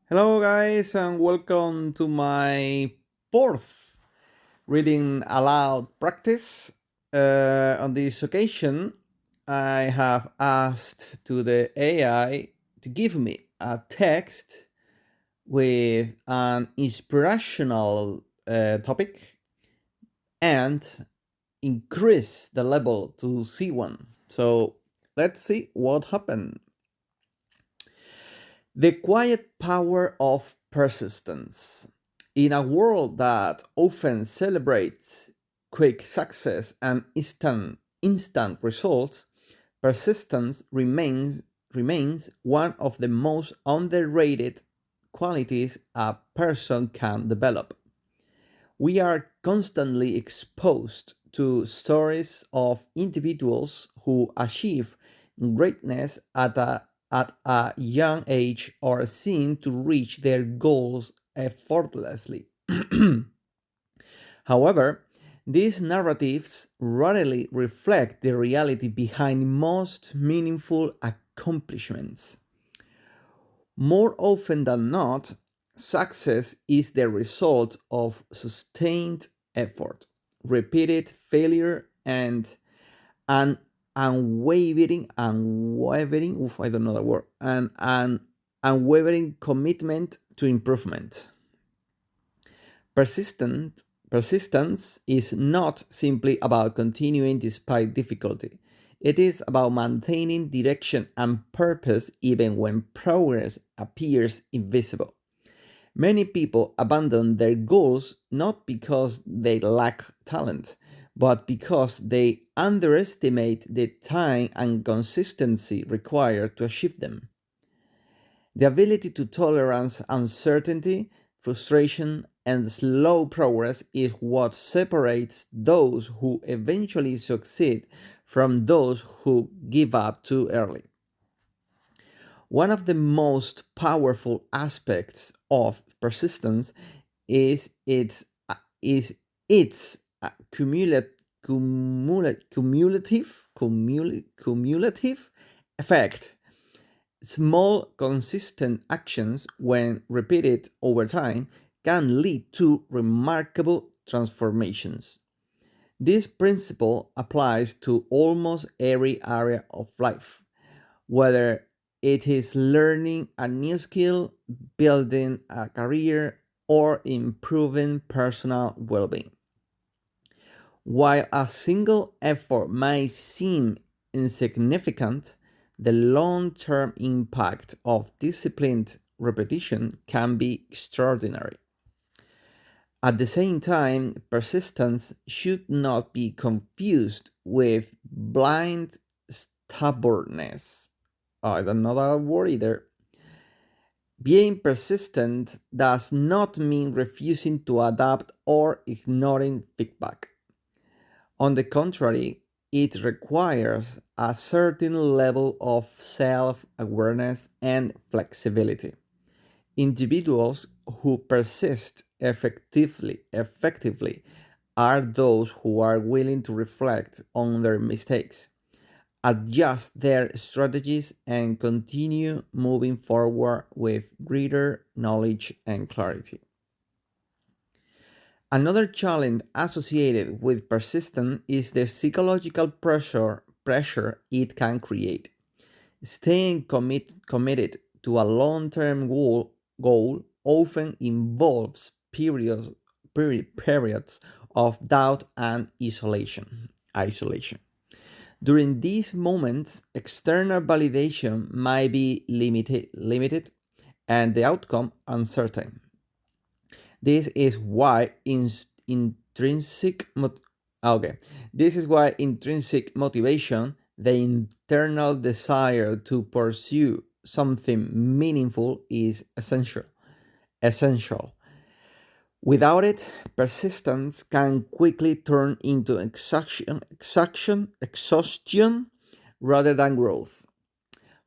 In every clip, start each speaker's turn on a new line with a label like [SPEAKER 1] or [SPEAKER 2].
[SPEAKER 1] Hello, guys, and welcome to my fourth reading aloud practice. On this occasion, I have asked to the AI to give me a text with an inspirational topic and increase the level to C1. So let's see what happened. The quiet power of persistence. In a world that often celebrates quick success and instant results, persistence remains one of the most underrated qualities a person can develop. We are constantly exposed to stories of individuals who achieve greatness at a young age or seem to reach their goals effortlessly. However, these narratives rarely reflect the reality behind most meaningful accomplishments. More often than not, success is the result of sustained effort, repeated failure, and an I don't know the word, an unwavering commitment to improvement. Persistence is not simply about continuing despite difficulty. It is about maintaining direction and purpose even when progress appears invisible. Many people abandon their goals not because they lack talent, but because they underestimate the time and consistency required to achieve them. The ability to tolerate uncertainty, frustration, and slow progress is what separates those who eventually succeed from those who give up too early. One of the most powerful aspects of persistence is its cumulative effect. Small, consistent actions, when repeated over time, can lead to remarkable transformations. This principle applies to almost every area of life, whether it is learning a new skill, building a career, or improving personal well being. While a single effort may seem insignificant, the long term impact of disciplined repetition can be extraordinary. At the same time, persistence should not be confused with blind stubbornness. I don't know that word either. Being persistent does not mean refusing to adapt or ignoring feedback. On the contrary, it requires a certain level of self awareness and flexibility. Individuals who persist effectively are those who are willing to reflect on their mistakes, adjust their strategies, and continue moving forward with greater knowledge and clarity. Another challenge associated with persistence is the psychological pressure it can create. Staying committed to a long-term goal often involves periods of doubt and isolation. During these moments, external validation might be limited and the outcome uncertain. This is why intrinsic okay. This is why intrinsic motivation, the internal desire to pursue something meaningful, is Essential. Without it, persistence can quickly turn into exhaustion rather than growth.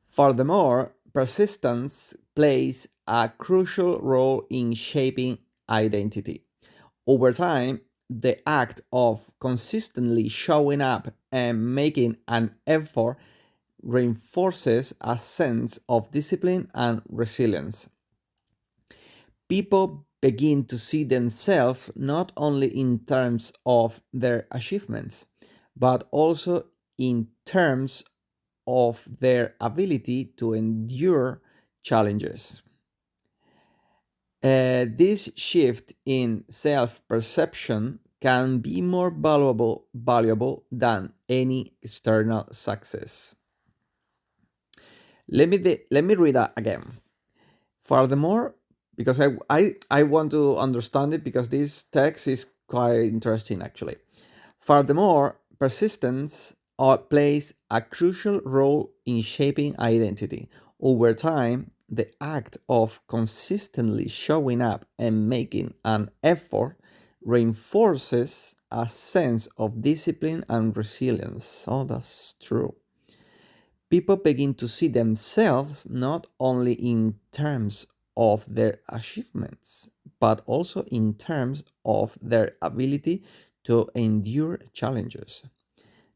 [SPEAKER 1] Furthermore, persistence plays a crucial role in shaping identity. Over time, the act of consistently showing up and making an effort reinforces a sense of discipline and resilience. People begin to see themselves not only in terms of their achievements, but also in terms of their ability to endure challenges. This shift in self perception can be more valuable than any external success. Let me read that again. Furthermore, because I want to understand it because this text is quite interesting actually. Furthermore, persistence plays a crucial role in shaping identity. Over time, the act of consistently showing up and making an effort reinforces a sense of discipline and resilience. Oh, that's true. People begin to see themselves not only in terms of their achievements, but also in terms of their ability to endure challenges.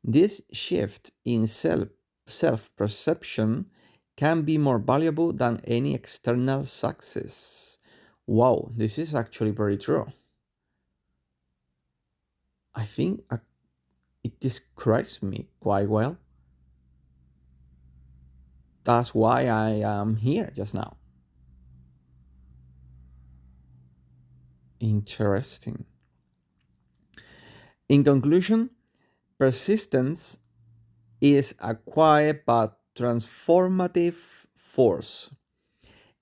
[SPEAKER 1] This shift in self perception can be more valuable than any external success. Wow, this is actually very true. I think it describes me quite well. That's why I am here just now. Interesting. In conclusion, persistence is a quiet but transformative force.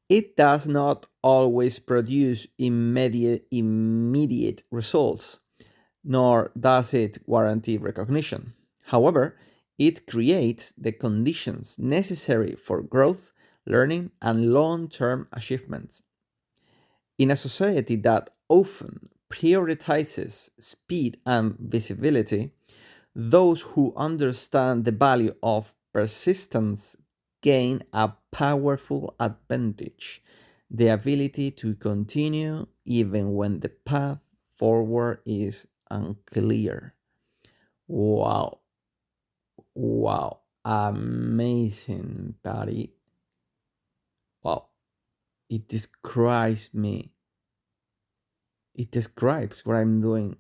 [SPEAKER 1] It does not always produce immediate results, nor does it guarantee recognition. However, it creates the conditions necessary for growth, learning, and long term achievements. In a society that often prioritizes speed and visibility, those who understand the value of persistence gain a powerful advantage, the ability to continue even when the path forward is unclear. Wow, wow, amazing, buddy. Wow, it describes me. It describes what I'm doing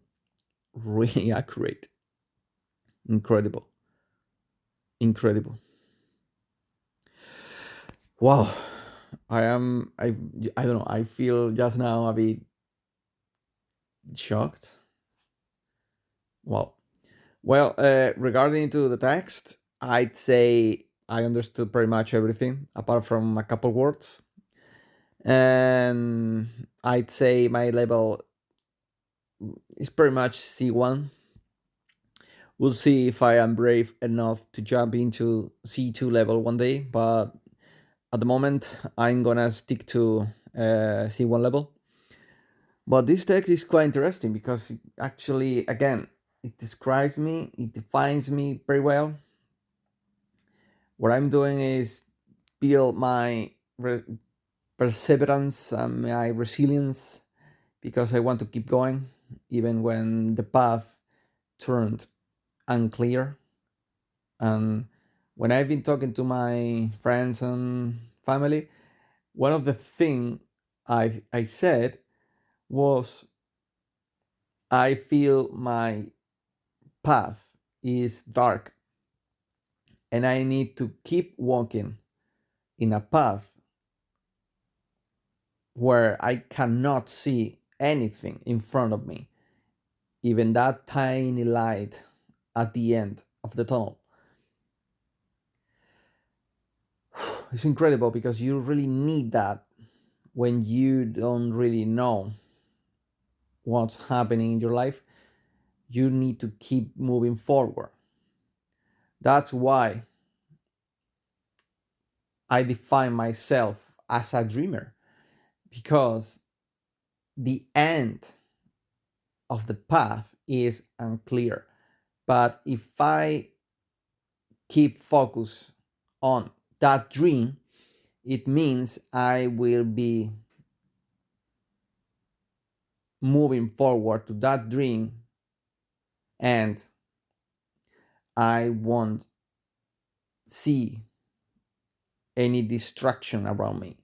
[SPEAKER 1] really accurate. Incredible. Incredible. Wow. I don't know. I feel just now a bit shocked. Wow. Well, regarding to the text, I'd say I understood pretty much everything apart from a couple words. And I'd say my level is pretty much C1. We'll see if I am brave enough to jump into C2 level one day, but at the moment I'm gonna stick to C1 level. But this text is quite interesting because actually, again, it describes me, it defines me very well. What I'm doing is build my perseverance and my resilience because I want to keep going even when the path turned unclear. And when I've been talking to my friends and family, one of the things I said was I feel my path is dark and I need to keep walking in a path where I cannot see anything in front of me, even that tiny light at the end of the tunnel. It's incredible because you really need that when you don't really know what's happening in your life. You need to keep moving forward. That's why I define myself as a dreamer because the end of the path is unclear. But if I keep focus on that dream, it means I will be moving forward to that dream and I won't see any distraction around me.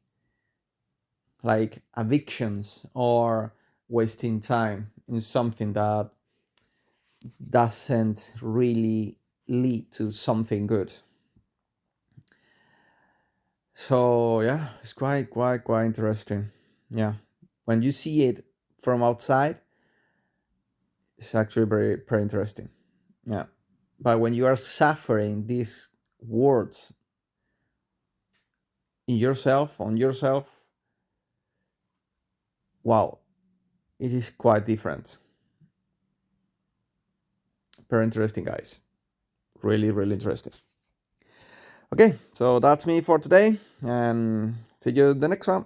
[SPEAKER 1] like addictions or wasting time in something that doesn't really lead to something good. So yeah, it's quite interesting. Yeah, when you see it from outside, it's actually very interesting. Yeah, but when you are suffering these words in yourself, on yourself, wow, it is quite different. Very interesting, guys. Really interesting. Okay, so that's me for today, and see you the next one.